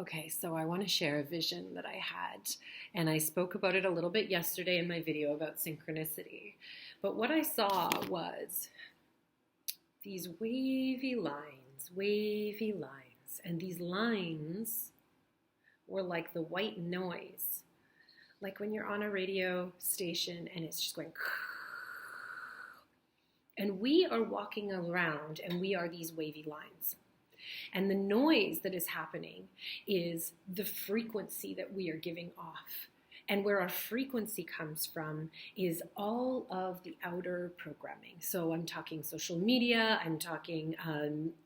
Okay, so I want to share a vision that I had, and I spoke about it a little bit yesterday in my video about synchronicity. But what I saw was these wavy lines, and these lines were like the white noise, like when you're on a radio station and it's just going. And we are walking around and we are these wavy lines. And the noise that is happening is the frequency that we are giving off. And where our frequency comes from is all of the outer programming. So I'm talking social media, I'm talking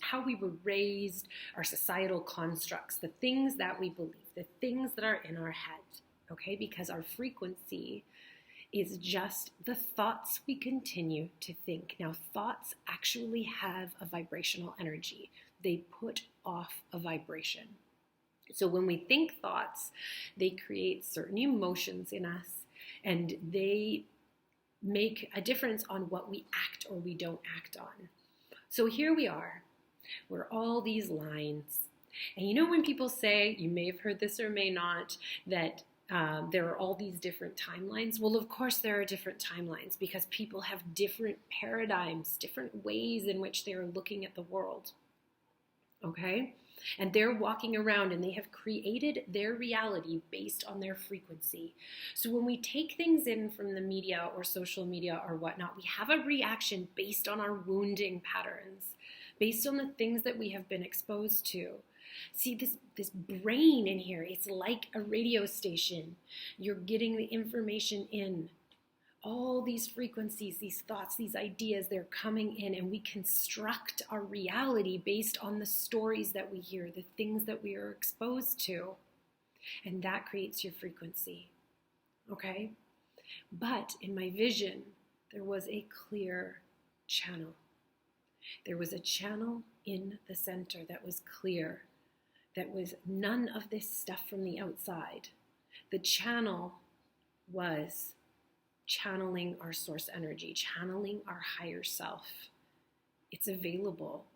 how we were raised, our societal constructs, the things that we believe, the things that are in our head, okay? Because our frequency is just the thoughts we continue to think. Now, thoughts actually have a vibrational energy. They put off a vibration. So when we think thoughts, they create certain emotions in us, and they make a difference on what we act or we don't act on. So here we are. We're all these lines. And you know when people say, you may have heard this or may not, that there are all these different timelines. Well, of course there are different timelines because people have different paradigms, different ways in which they are looking at the world. Okay? And they're walking around and they have created their reality based on their frequency. So when we take things in from the media or social media or whatnot, we have a reaction based on our wounding patterns, based on the things that we have been exposed to. See, this brain in here, it's like a radio station. You're getting the information in. All these frequencies, these thoughts, these ideas, they're coming in, and we construct our reality based on the stories that we hear, the things that we are exposed to. And that creates your frequency. Okay? But in my vision, there was a clear channel. There was a channel in the center that was clear. That was none of this stuff from the outside. The channel was channeling our source energy, channeling our higher self. It's available.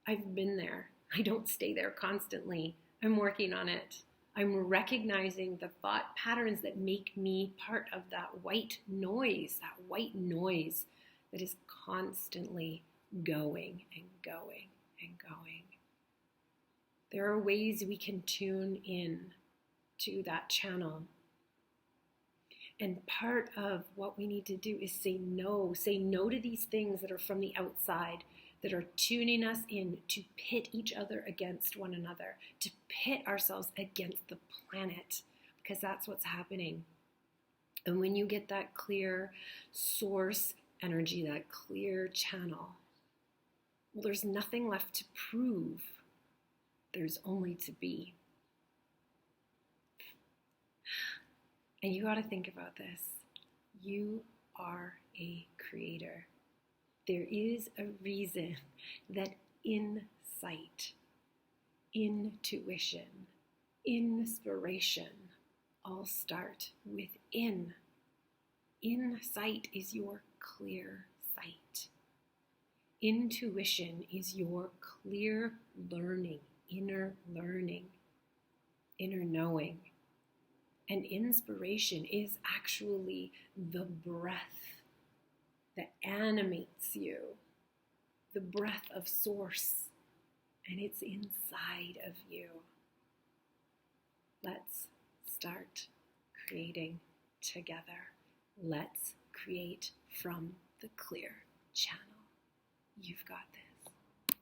I've been there. I don't stay there constantly. I'm working on it. I'm recognizing the thought patterns that make me part of that white noise that is constantly going and going and going. There are ways we can tune in to that channel. And part of what we need to do is say no to these things that are from the outside, that are tuning us in to pit each other against one another, to pit ourselves against the planet, because that's what's happening. And when you get that clear source energy, that clear channel, well, there's nothing left to prove. There's only to be. And you got to think about this. You are a creator. There is a reason that insight, intuition, inspiration all start within. Insight is your clear sight. Intuition is your clear learning, inner knowing. And inspiration is actually the breath that animates you, the breath of source, and it's inside of you. Let's start creating together. Let's create from the clear channel. You've got this.